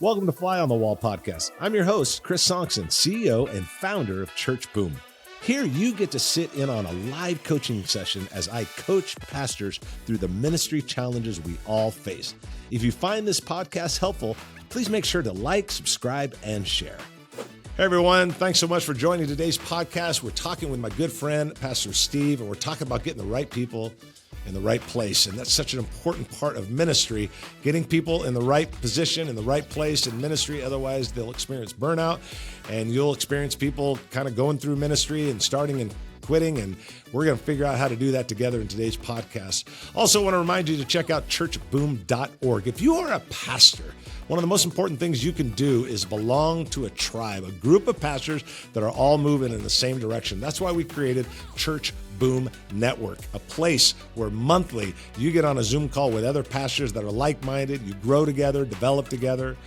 Welcome to Fly on the Wall podcast. I'm your host, Chris Sonkson, CEO and founder of Church Boom. Here you get to sit in on a live coaching session as I coach pastors through the ministry challenges we all face. If you find this podcast helpful, please make sure to like, subscribe, and share. Hey everyone, thanks so much for joining today's podcast. We're talking with my good friend, Pastor Steve, and we're talking about getting the right people in the right place. And that's such an important part of ministry, getting people in the right position, in the right place in ministry. Otherwise, they'll experience burnout, and you'll experience people kind of going through ministry and starting and quitting, and we're going to figure out how to do that together in today's podcast. Also, want to remind you to check out churchboom.org. If you are a pastor, one of the most important things you can do is belong to a tribe, a group of pastors that are all moving in the same direction. That's why we created Church Boom Network, a place where monthly you get on a Zoom call with other pastors that are like-minded, you grow together, develop together.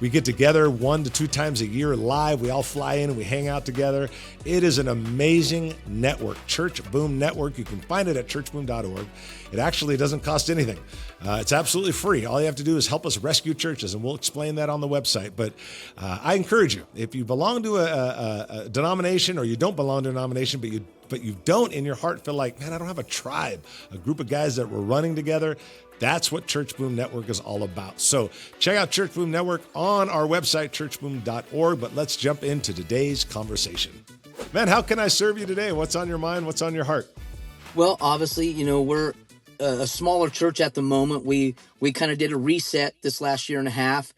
We get together 1 to 2 times a year live. We all fly in and we hang out together. It is an amazing network, Church Boom Network. You can find it at churchboom.org. It actually doesn't cost anything. It's absolutely free. All you have to do is help us rescue churches, and we'll explain that on the website. But I encourage you, if you belong to a denomination, or you don't belong to a denomination, but you don't in your heart feel like, man, I don't have a tribe, a group of guys that we're running together. That's what Church Boom Network is all about. So check out Church Boom Network on our website, churchboom.org. But let's jump into today's conversation. Man, how can I serve you today? What's on your mind? What's on your heart? Well, obviously, we're a smaller church at the moment. We kind of did a reset this last year and a half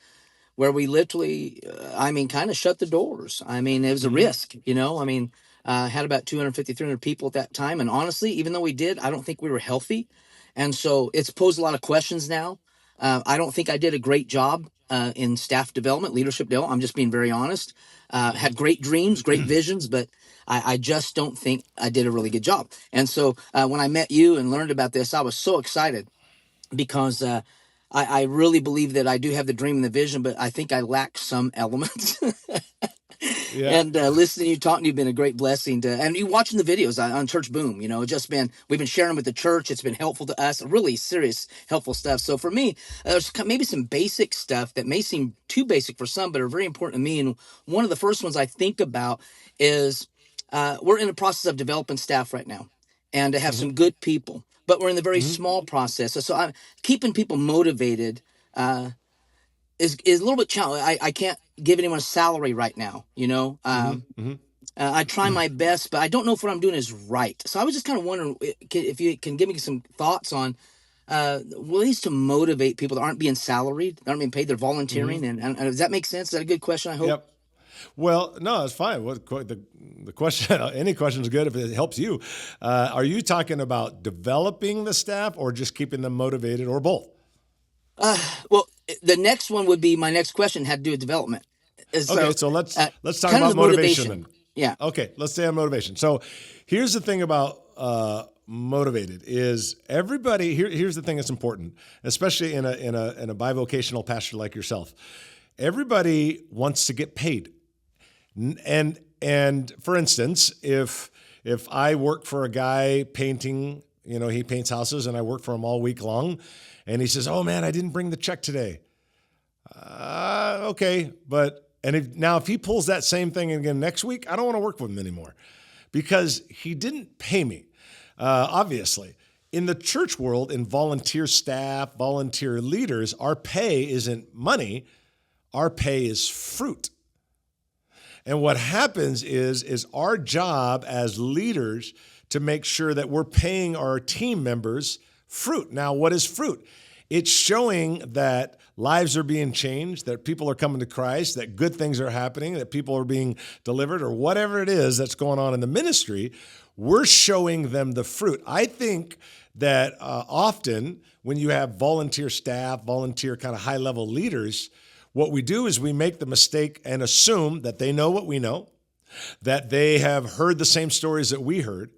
where we literally, kind of shut the doors. It was a risk, had about 250, 300 people at that time. And honestly, even though we did, I don't think we were healthy. And so it's posed a lot of questions now. I don't think I did a great job in staff development, leadership development. I'm just being very honest. Had great dreams, great visions, but I just don't think I did a really good job. And so when I met you and learned about this, I was so excited because I really believe that I do have the dream and the vision, but I think I lack some elements. Yeah. And listening to you talking to you has been a great blessing and you watching the videos on Church Boom, we've been sharing them with the church. It's been helpful to us, really serious, helpful stuff. So for me, there's maybe some basic stuff that may seem too basic for some, but are very important to me. And one of the first ones I think about is we're in the process of developing staff right now and to have some good people, but we're in the very small process. So I'm keeping people motivated, is a little bit challenging. I can't give anyone a salary right now, I try my best, but I don't know if what I'm doing is right. So I was just kind of wondering if you can give me some thoughts on ways to motivate people that aren't being salaried, that aren't being paid, they're volunteering. And does that make sense? Is that a good question, I hope? Yep. Well, no, it's fine. The question, any question is good if it helps you. Are you talking about developing the staff or just keeping them motivated, or both? Well, the next one would be my next question had to do with development. So let's talk about motivation. Yeah. Okay, let's stay on motivation. So here's the thing about motivated is everybody. Here's the thing that's important, especially in a bivocational pastor like yourself. Everybody wants to get paid, and for instance, if I work for a guy painting, he paints houses, and I work for him all week long. And he says, "Oh man, I didn't bring the check today." Okay, if he pulls that same thing again next week, I don't want to work with him anymore because he didn't pay me. Obviously, in the church world, in volunteer staff, volunteer leaders, our pay isn't money. Our pay is fruit. And what happens is our job as leaders to make sure that we're paying our team members fruit. Now, what is fruit? It's showing that lives are being changed, that people are coming to Christ, that good things are happening, that people are being delivered, or whatever it is that's going on in the ministry. We're showing them the fruit. I think that often when you have volunteer staff, volunteer kind of high-level leaders, what we do is we make the mistake and assume that they know what we know, that they have heard the same stories that we heard.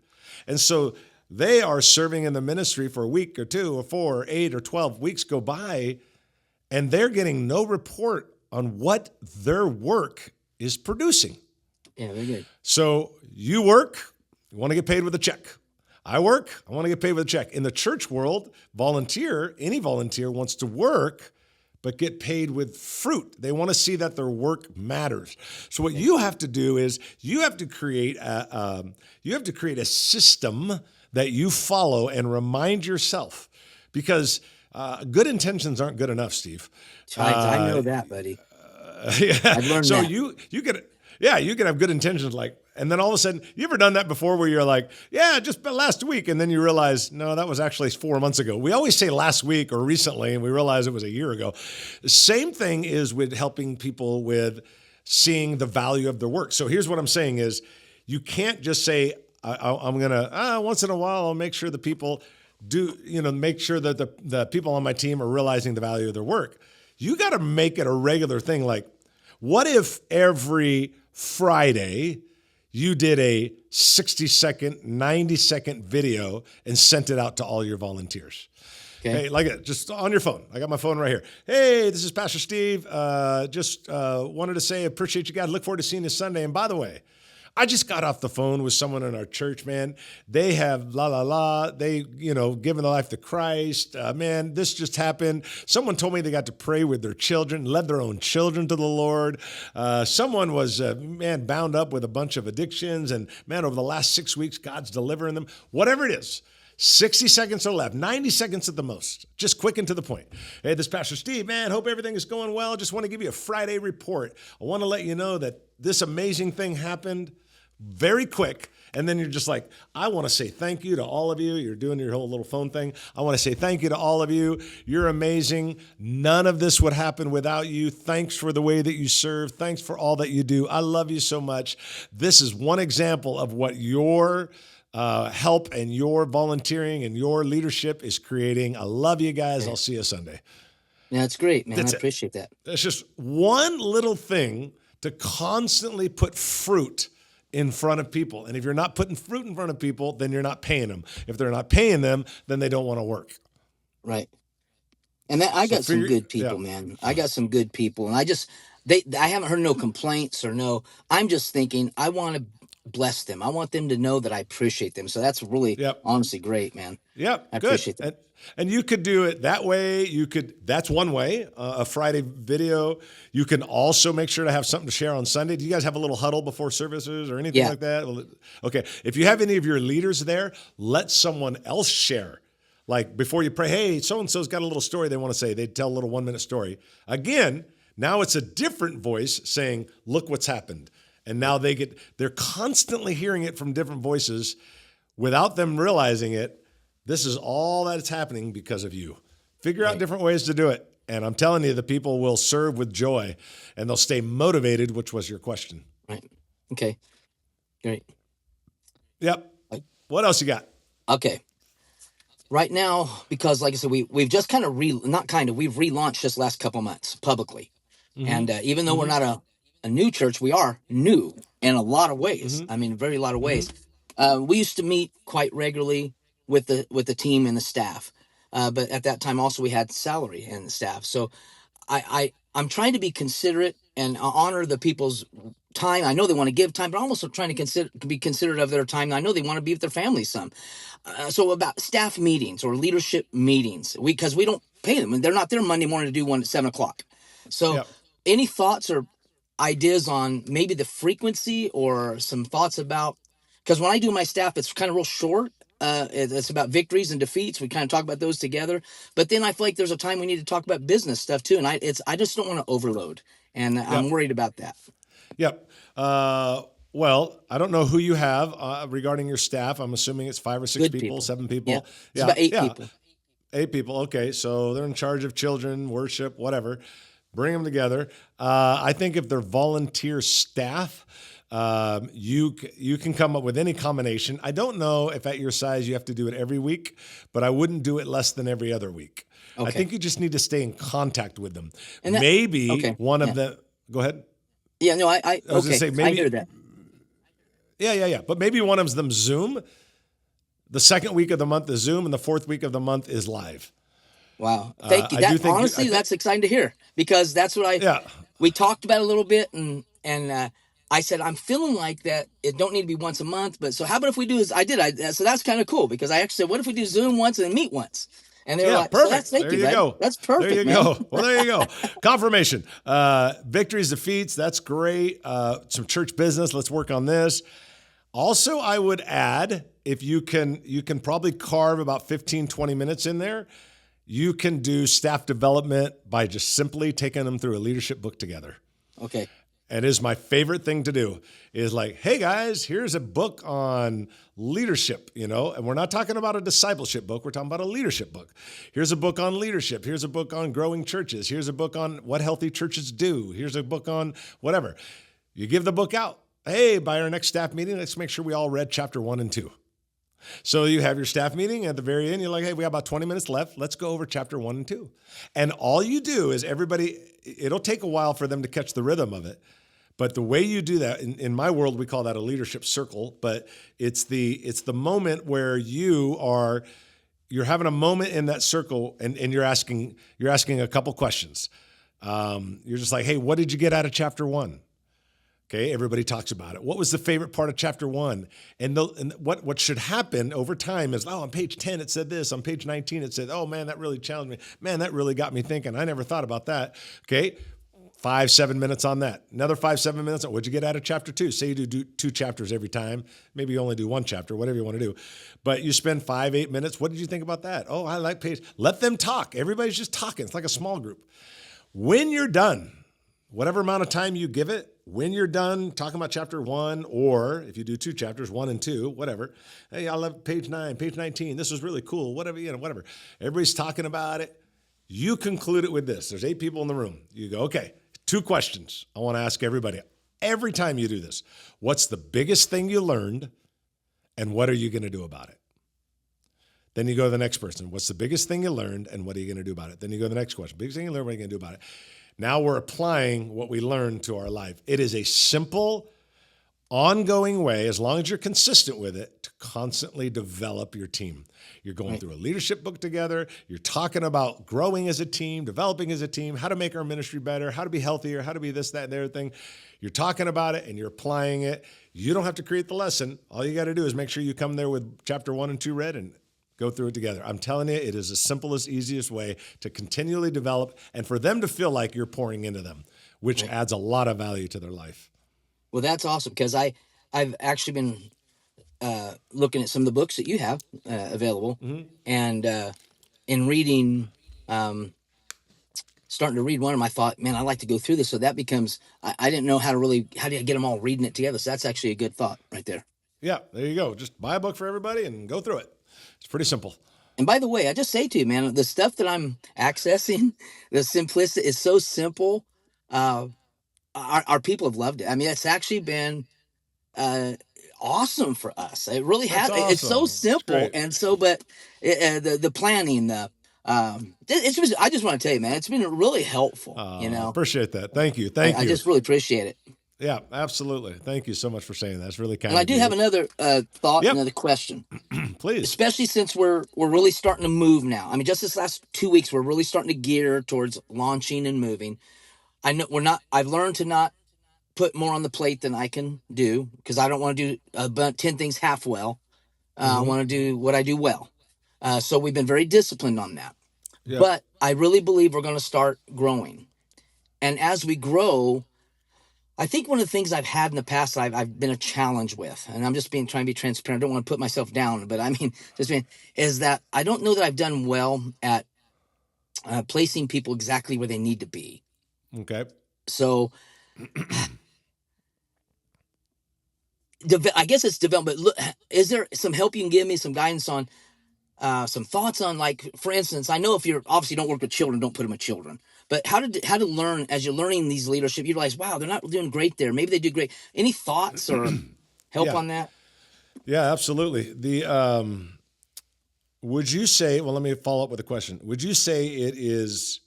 And so they are serving in the ministry for a week or 2 or 4 or 8 or 12 weeks go by, and they're getting no report on what their work is producing. Yeah, very good. So you work, you want to get paid with a check. I work, I want to get paid with a check. In the church world, any volunteer wants to work, but get paid with fruit. They want to see that their work matters. So what you have to do is you have to create a system that you follow and remind yourself, because good intentions aren't good enough, Steve. I know that, buddy. Yeah. I've learned So that. you can have good intentions, and then all of a sudden, you ever done that before where you're like, yeah, just last week, and then you realize, no, that was actually 4 months ago. We always say last week or recently, and we realize it was a year ago. The same thing is with helping people with seeing the value of their work. So here's what I'm saying is, you can't just say, I'm going to, once in a while, I'll make sure the people make sure that the people on my team are realizing the value of their work. You got to make it a regular thing. Like, what if every Friday you did a 60-second, 90-second video and sent it out to all your volunteers? Okay. Hey, like it, just on your phone. I got my phone right here. Hey, this is Pastor Steve. Just wanted to say, appreciate you guys. Look forward to seeing you Sunday. And by the way, I just got off the phone with someone in our church, man. They have they, given their life to Christ. Man, this just happened. Someone told me they got to pray with their children, led their own children to the Lord. Someone was, bound up with a bunch of addictions. And man, over the last 6 weeks, God's delivering them. Whatever it is. 60 seconds or less, 90 seconds at the most. Just quick and to the point. Hey, this is Pastor Steve, man. Hope everything is going well. Just want to give you a Friday report. I want to let you know that this amazing thing happened very quick. And then you're just like, I want to say thank you to all of you. You're doing your whole little phone thing. I want to say thank you to all of you. You're amazing. None of this would happen without you. Thanks for the way that you serve. Thanks for all that you do. I love you so much. This is one example of what your help and your volunteering and your leadership is creating. I love you guys. I'll see you Sunday. Yeah, that's great, man. That's I appreciate that. It's just one little thing to constantly put fruit in front of people. And if you're not putting fruit in front of people, then you're not paying them. If they're not paying them, then they don't want to work. Right. And I got some good people, man. I got some good people. And I haven't heard no complaints or no, I'm just thinking I want to bless them. I want them to know that I appreciate them. So that's really honestly great, man. Yep. I appreciate that. And you could do it that way. That's one way, a Friday video. You can also make sure to have something to share on Sunday. Do you guys have a little huddle before services or anything like that? Okay. If you have any of your leaders there, let someone else share. Like before you pray, hey, so-and-so's got a little story they want to say. They tell a little 1-minute story. Again, now it's a different voice saying, look what's happened. And now they're constantly hearing it from different voices without them realizing it. This is all that is happening because of you. Figure out different ways to do it. And I'm telling you, the people will serve with joy and they'll stay motivated, which was your question. Right. Okay. Great. Yep. What else you got? Okay. Right now, because like I said, we've just kind of we've relaunched this last couple months publicly. Mm-hmm. And even though we're not a new church, we are new in a lot of ways. Mm-hmm. I mean, very lot of ways. Mm-hmm. We used to meet quite regularly with the team and the staff. But at that time also we had salary and the staff. So I'm trying to be considerate and honor the people's time. I know they want to give time, but I'm also trying to be considerate of their time. I know they want to be with their families some. So about staff meetings or leadership meetings, because we don't pay them and they're not there Monday morning to do one at 7:00. So any thoughts or ideas on maybe the frequency or some thoughts about, because when I do my staff, it's kind of real short. It's about victories and defeats. We kind of talk about those together, but then I feel like there's a time we need to talk about business stuff too. And I just don't want to overload, and I'm worried about that. Yep. Well, I don't know who you have regarding your staff. I'm assuming it's 5 or 6 people, 7 people. Yeah. It's about 8 people. 8 people. Okay. So they're in charge of children, worship, whatever. Bring them together. I think if they're volunteer staff, you can come up with any combination. I don't know if at your size you have to do it every week, but I wouldn't do it less than every other week. Okay. I think you just need to stay in contact with them. And one of them. Go ahead. Yeah, no, I was gonna say, maybe, I hear that. Yeah. But maybe one of them Zoom. The second week of the month is Zoom, and the fourth week of the month is live. Wow. Thank you. Honestly, that's exciting to hear, because that's what we talked about a little bit, and I said, I'm feeling like that it don't need to be once a month, but so how about if we do this? So that's kind of cool, because I actually said, what if we do Zoom once and then meet once? And they were Yeah, like, so perfect. thank There you, you bud. go. That's There you perfect, man. go. Well, there you go. Confirmation. Victories, defeats. That's great. Some church business. Let's work on this. Also, I would add, if you can probably carve about 15, 20 minutes in there. You can do staff development by just simply taking them through a leadership book together. Okay. And it is my favorite thing to do is like, hey guys, here's a book on leadership, and we're not talking about a discipleship book. We're talking about a leadership book. Here's a book on leadership. Here's a book on growing churches. Here's a book on what healthy churches do. Here's a book on whatever. You give the book out. Hey, by our next staff meeting, let's make sure we all read chapter 1 and 2. So you have your staff meeting at the very end. You're like, hey, we got about 20 minutes left. Let's go over chapter 1 and 2. And all you do is it'll take a while for them to catch the rhythm of it. But the way you do that, in my world, we call that a leadership circle, but it's the moment where you're having a moment in that circle and you're asking a couple questions. You're just like, hey, what did you get out of chapter 1? Okay, everybody talks about it. What was the favorite part of chapter 1? And what should happen over time is, on page 10 it said this. On page 19 it said, oh man, that really challenged me. Man, that really got me thinking. I never thought about that. Okay, 5-7 minutes on that. Another 5-7 minutes. What'd you get out of chapter 2? Say you do 2 chapters every time. Maybe you only do 1 chapter, whatever you want to do. But you spend 5-8 minutes. What did you think about that? Oh, I like page. Let them talk. Everybody's just talking. It's like a small group. When you're done, whatever amount of time you give it, when you're done talking about chapter 1, or if you do 2 chapters, 1 and 2, whatever. Hey, I love page 9, page 19. This was really cool. Whatever, whatever. Everybody's talking about it. You conclude it with this. There's 8 people in the room. You go, okay, 2 questions I want to ask everybody. Every time you do this, what's the biggest thing you learned and what are you going to do about it? Then you go to the next person. What's the biggest thing you learned and what are you going to do about it? Then you go to the next question. Biggest thing you learned, what are you going to do about it? Now we're applying what we learned to our life. It is a simple, ongoing way, as long as you're consistent with it, to constantly develop your team. You're going through a leadership book together. You're talking about growing as a team, developing as a team, how to make our ministry better, how to be healthier, how to be this, that, and the other thing. You're talking about it and you're applying it. You don't have to create the lesson. All you got to do is make sure you come there with chapter 1 and 2 read and go through it together. I'm telling you, it is the simplest, easiest way to continually develop and for them to feel like you're pouring into them, which adds a lot of value to their life. Well, that's awesome because I've actually been looking at some of the books that you have available, and in reading, starting to read one of them, I thought, man, I'd like to go through this. So that becomes, I didn't know how do you get them all reading it together. So that's actually a good thought right there. Yeah, there you go. Just buy a book for everybody and go through it. It's pretty simple. And by the way, I just say to you, man, the stuff that I'm accessing, the simplicity is so simple. Our people have loved it. I mean, it's actually been awesome for us. It really has. Awesome. It's so simple, and so, but the planning, it's just, I just want to tell you, man, it's been really helpful. Appreciate that. Thank you. I just really appreciate it. Yeah, absolutely. Thank you so much for saying that. It's really kind. And I do have another thought, another question. Please. Especially since we're really starting to move now. I mean, just this last 2 weeks, we're really starting to gear towards launching and moving. I know I've learned to not put more on the plate than I can do because I don't want to do about 10 things half well. I want to do what I do well. So we've been very disciplined on that. Yeah. But I really believe we're going to start growing. And as we grow, I think one of the things I've had in the past that I've been a challenge with, and I'm just trying to be transparent. I don't want to put myself down, but I mean, is that I don't know that I've done well at placing people exactly where they need to be. Okay. So I guess it's development. Look, is there some help you can give me, some guidance on, some thoughts on, like, for instance, I know if you're obviously don't work with children, don't put them with children, but how to learn as you're learning these leadership, you realize, wow, they're not doing great there. Maybe they do great. Any thoughts or help on that? Yeah, absolutely. Would you say, well, let me follow up with a question. Would you say it is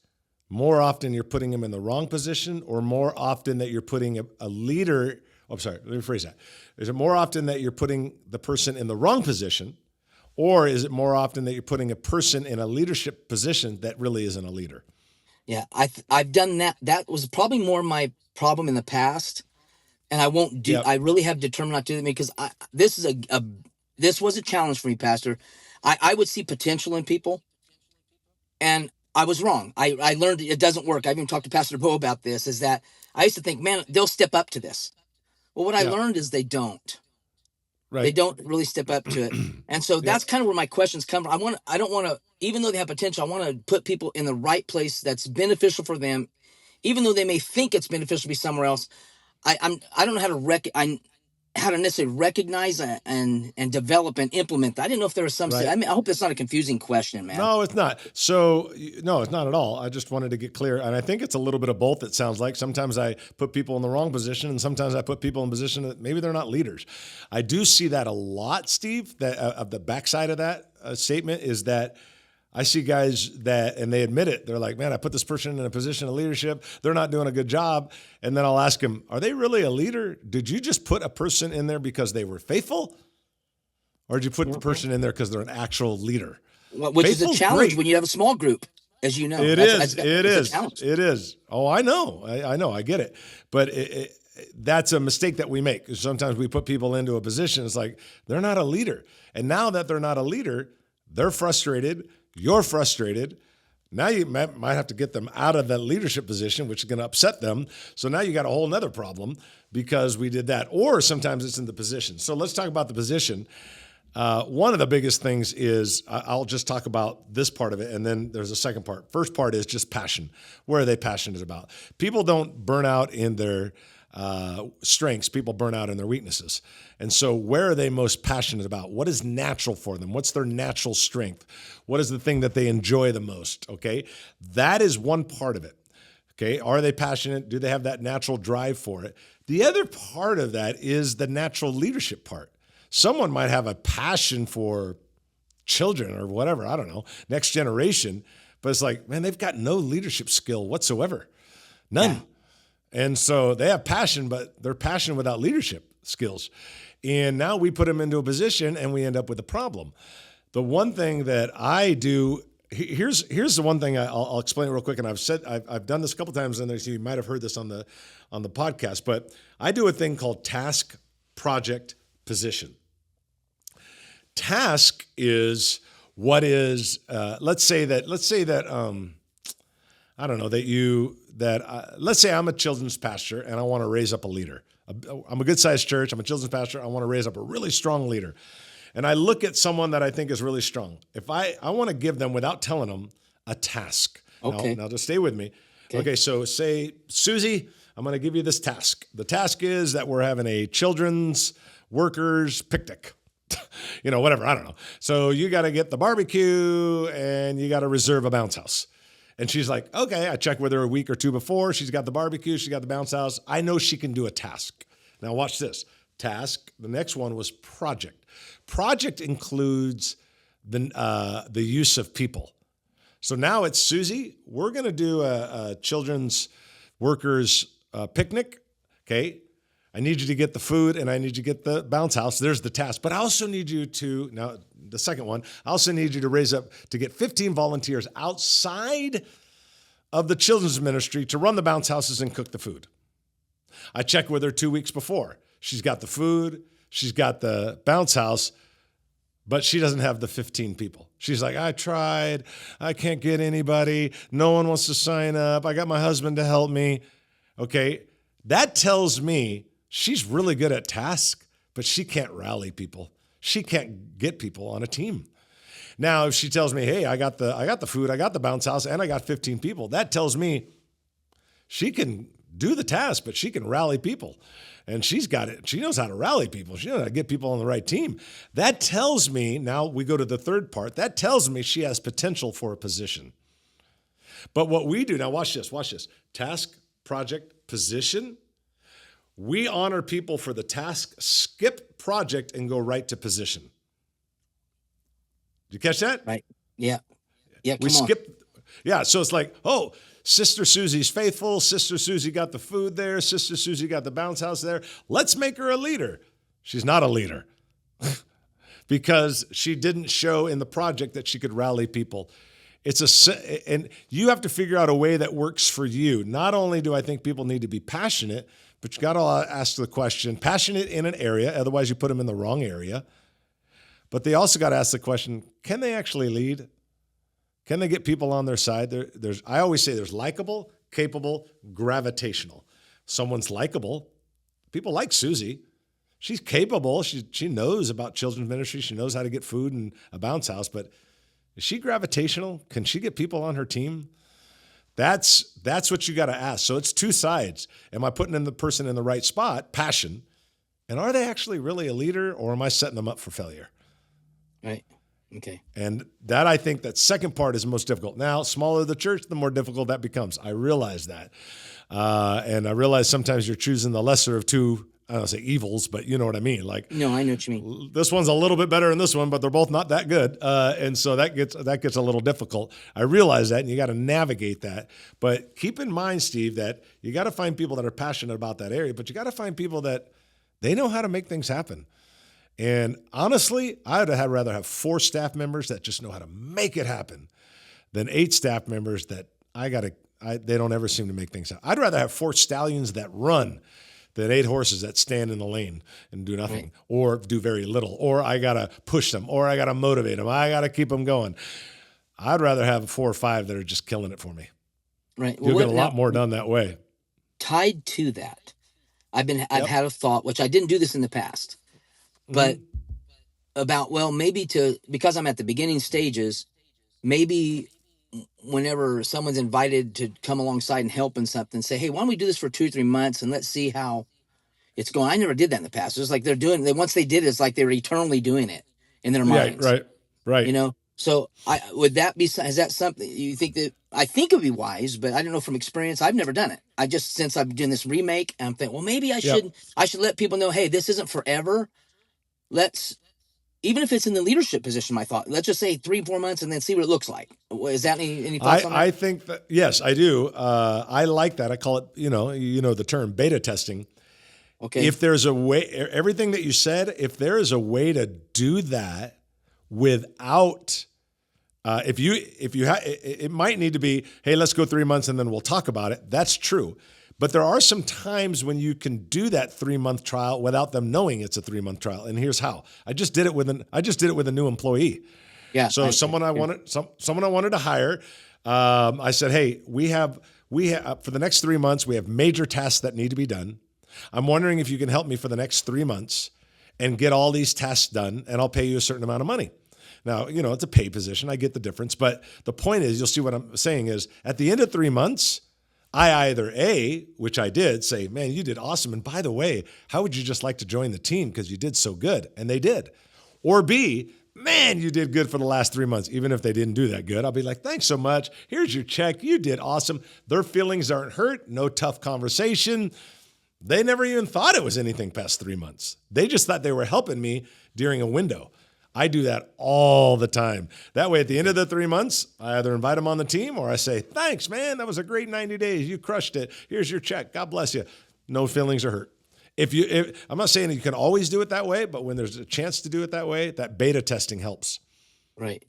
more often you're putting them in the wrong position or more often that you're putting a leader, let me rephrase that. Is it more often that you're putting the person in the wrong position, or is it more often that you're putting a person in a leadership position that really isn't a leader? Yeah, I've done that. That was probably more my problem in the past, and I won't do. Yep. I really have determined not to do that because this is this was a challenge for me, Pastor. I would see potential in people, And I was wrong. I learned it doesn't work. I've even talked to Pastor Bo about this, is that I used to think, man, they'll step up to this. Well, what I Yeah. learned is they don't. They Right. don't really step up to it. And so that's Yep. kind of where my questions come from. I don't want to, even though they have potential, I want to put people in the right place that's beneficial for them, even though they may think it's beneficial to be somewhere else. I don't know how to how to necessarily recognize and develop and implement that. I didn't know if there was some. Right. I mean, I hope that's not a confusing question, man. No, it's not. So, no, it's not at all. I just wanted to get clear. And I think it's a little bit of both, it sounds like. Sometimes I put people in the wrong position, and sometimes I put people in position that maybe they're not leaders. I do see that a lot, Steve, that of the backside of that statement is that I see guys that, and they admit it, they're like, man, I put this person in a position of leadership. They're not doing a good job. And then I'll ask them, are they really a leader? Did you just put a person in there because they were faithful? Or did you put the person in there because they're an actual leader? Which Faithful's is a challenge great. when you have a small group, as you know. It It's is. a challenge. It is. Oh, I know. I know. I get it. But that's a mistake that we make. Sometimes we put people into a position. It's like they're not a leader. And now that they're not a leader, they're frustrated. You're frustrated. Now you might have to get them out of that leadership position, which is going to upset them. So now you got a whole nother problem because we did that. Or sometimes it's in the position. So let's talk about the position. One of the biggest things is I'll just talk about this part of it, and then there's a second part. First part is just passion. What are they passionate about? People don't burn out in their strengths. People burn out in their weaknesses. And so where are they most passionate about? What is natural for them? What's their natural strength? What is the thing that they enjoy the most? Okay. That is one part of it. Okay. Are they passionate? Do they have that natural drive for it? The other part of that is the natural leadership part. Someone might have a passion for children or whatever, I don't know, next generation, but it's like, man, they've got no leadership skill whatsoever. None. Yeah. And so they have passion, but they're passionate without leadership skills. And now we put them into a position and we end up with a problem. The one thing that I do, here's the one thing I'll explain it real quick. And I've done this a couple of times, and you might have heard this on the podcast, but I do a thing called task, project, position. Task is what is, let's say that I don't know, let's say I'm a children's pastor and I want to raise up a leader. I'm a good sized church. I'm a children's pastor. I want to raise up a really strong leader. And I look at someone that I think is really strong. If I want to give them, without telling them, a task. Okay. Now just stay with me. Okay. So say, Susie, I'm going to give you this task. The task is that we're having a children's workers picnic. Whatever. I don't know. So you got to get the barbecue and you got to reserve a bounce house. And she's like, okay, I checked with her a week or two before. She's got the barbecue. She got the bounce house. I know she can do a task. Now watch this. Task. The next one was project. Project includes the use of people. So now it's, Susie, we're going to do a children's workers picnic. Okay. I need you to get the food and I need you to get the bounce house. There's the task. But I also need you to, now the second one, I also need you to raise up to get 15 volunteers outside of the children's ministry to run the bounce houses and cook the food. I checked with her 2 weeks before. She's got the food, she's got the bounce house, but she doesn't have the 15 people. She's like, I tried, I can't get anybody. No one wants to sign up. I got my husband to help me. Okay, that tells me she's really good at tasks, but she can't rally people. She can't get people on a team. Now, if she tells me, hey, I got the food, I got the bounce house, and I got 15 people, that tells me she can do the task, but she can rally people. And she's got it. She knows how to rally people. She knows how to get people on the right team. That tells me, now we go to the third part, that tells me she has potential for a position. But what we do, now watch this. Task, project, position. We honor people for the task, skip project, and go right to position. Did you catch that? Right. Yeah. Yeah. We skip. Yeah. So it's like, oh, Sister Susie's faithful. Sister Susie got the food there. Sister Susie got the bounce house there. Let's make her a leader. She's not a leader because she didn't show in the project that she could rally people. And you have to figure out a way that works for you. Not only do I think people need to be passionate, but you got to ask the question, passionate in an area, otherwise you put them in the wrong area. But they also got to ask the question, can they actually lead? Can they get people on their side? I always say there's likable, capable, gravitational. Someone's likable. People like Susie. She's capable. She knows about children's ministry. She knows how to get food and a bounce house. But is she gravitational? Can she get people on her team? That's what you got to ask. So it's two sides. Am I putting in the person in the right spot? Passion. And are they actually really a leader, or am I setting them up for failure? Right. Okay. And that, I think that second part is most difficult. Now, smaller the church, the more difficult that becomes. I realize that. And I realize sometimes you're choosing the lesser of two, I don't say evils, but you know what I mean. Like, no, I know what you mean. This one's a little bit better than this one, but they're both not that good. And so that gets a little difficult. I realize that, and you got to navigate that. But keep in mind, Steve, that you got to find people that are passionate about that area, but you got to find people that they know how to make things happen. And honestly, I'd rather have 4 staff members that just know how to make it happen than 8 staff members that they don't ever seem to make things happen. I'd rather have 4 stallions that run than 8 horses that stand in the lane and do nothing, right, or do very little, or I got to push them, or I got to motivate them. I got to keep them going. I'd rather have 4 or 5 that are just killing it for me. Right. You'll get a lot more done that way. Tied to that, I've had a thought, which I didn't do this in the past, but about, because I'm at the beginning stages, maybe whenever someone's invited to come alongside and help in something, say, hey, why don't we do this for 2 or 3 months and let's see how it's going. I never did that in the past. It's like once they did it, it's like they were eternally doing it in their minds. Right. You know, so is that something you think that, I think it would be wise, but I don't know from experience, I've never done it. Since I've been doing this remake, I'm thinking, well, maybe I should let people know, hey, this isn't forever. Even if it's in the leadership position, my thought, let's just say 3-4 months and then see what it looks like. Is that any thoughts on that? I think that, yes, I do. I like that. I call it, you know the term beta testing. Okay. If there's a way, everything that you said, if there is a way to do that without, it might need to be, hey, let's go 3 months and then we'll talk about it. That's true. But there are some times when you can do that 3-month trial without them knowing it's a 3-month trial. And here's how. I just did it with a new employee. Yeah. So someone I wanted to hire. I said, hey, we have for the next 3 months, we have major tasks that need to be done. I'm wondering if you can help me for the next 3 months and get all these tasks done, and I'll pay you a certain amount of money. Now, it's a pay position. I get the difference. But the point is, you'll see what I'm saying is, at the end of 3 months, I either A, which I did, say, man, you did awesome. And by the way, how would you just like to join the team because you did so good? And they did. Or B, man, you did good for the last 3 months. Even if they didn't do that good, I'll be like, thanks so much. Here's your check. You did awesome. Their feelings aren't hurt. No tough conversation. They never even thought it was anything past 3 months. They just thought they were helping me during a window. I do that all the time. That way, at the end of the 3 months, I either invite them on the team or I say, thanks, man. That was a great 90 days. You crushed it. Here's your check. God bless you. No feelings are hurt. I'm not saying you can always do it that way, but when there's a chance to do it that way, that beta testing helps. Right.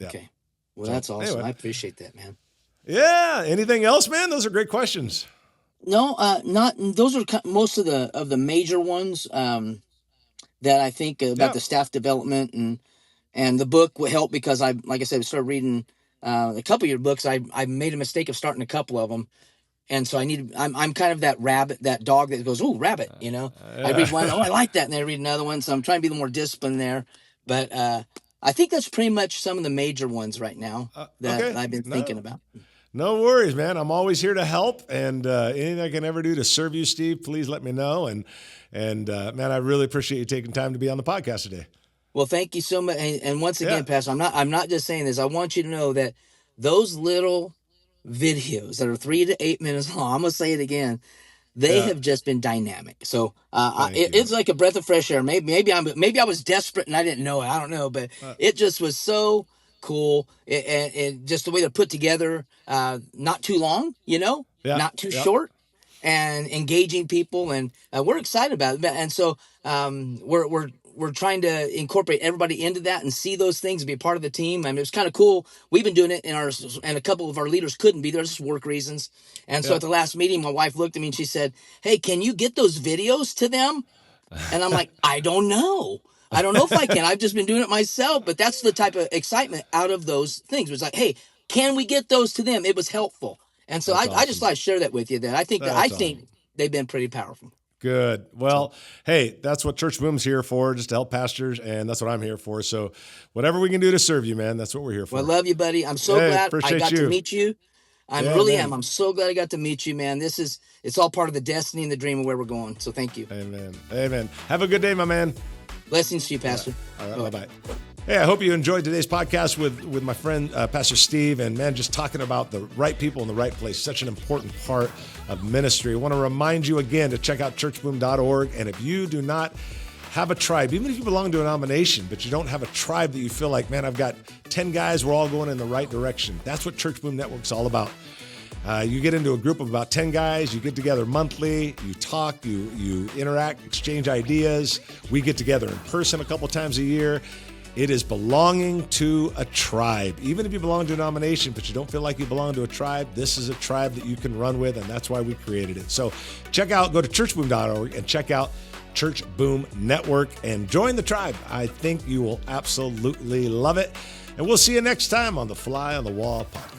Yeah. Okay. Well, that's awesome. Anyway. I appreciate that, man. Yeah. Anything else, man? Those are great questions. No, not. Those are most of the major ones that I think about the staff development and the book will help because like I said, I started reading a couple of your books. I made a mistake of starting a couple of them. And so I'm kind of that dog that goes, ooh, rabbit, I read one, I like that. And then I read another one. So I'm trying to be a little more disciplined there. But I think that's pretty much some of the major ones right now that I've been thinking about. No worries, man. I'm always here to help. And anything I can ever do to serve you, Steve, please let me know. And man, I really appreciate you taking time to be on the podcast today. Well, thank you so much. And once again, Pastor, I'm not just saying this. I want you to know that those little videos that are 3 to 8 minutes long, I'm going to say it again, they have just been dynamic. So it's like a breath of fresh air. Maybe I was desperate and I didn't know it. I don't know, but it just was so cool. And just the way they're put together, not too long, not too short, and engaging people. And we're excited about it. And so we're trying to incorporate everybody into that and see those things and be a part of the team. I mean, it was kind of cool. We've been doing it and a couple of our leaders couldn't be there, just work reasons. And so at the last meeting, my wife looked at me and she said, hey, can you get those videos to them? And I'm like, I don't know. I don't know if I can. I've just been doing it myself, but that's the type of excitement out of those things. It was like, hey, can we get those to them? It was helpful. And so That's I just awesome. thought I'd share that with you, that I think That's awesome. they've been pretty powerful. Good. Well, hey, that's what Church Boom's here for, just to help pastors, and that's what I'm here for. So whatever we can do to serve you, man, that's what we're here for. Well, I love you, buddy. I'm so glad I appreciate got you. to meet you. I Yeah, really man. am. I'm so glad I got to meet you, man. It's all part of the destiny and the dream of where we're going. So thank you. Amen. Amen. Have a good day, my man. Blessings to you, Pastor. All right, bye-bye. Hey, I hope you enjoyed today's podcast with my friend, Pastor Steve, and man, just talking about the right people in the right place, such an important part of ministry. I want to remind you again to check out churchboom.org. And if you do not have a tribe, even if you belong to a denomination, but you don't have a tribe that you feel like, man, I've got 10 guys, we're all going in the right direction. That's what Church Boom Network's all about. You get into a group of about 10 guys, you get together monthly, you talk, you interact, exchange ideas. We get together in person a couple times a year. It is belonging to a tribe. Even if you belong to a denomination, but you don't feel like you belong to a tribe, this is a tribe that you can run with, and that's why we created it. So go to churchboom.org and check out Church Boom Network and join the tribe. I think you will absolutely love it. And we'll see you next time on the Fly on the Wall podcast.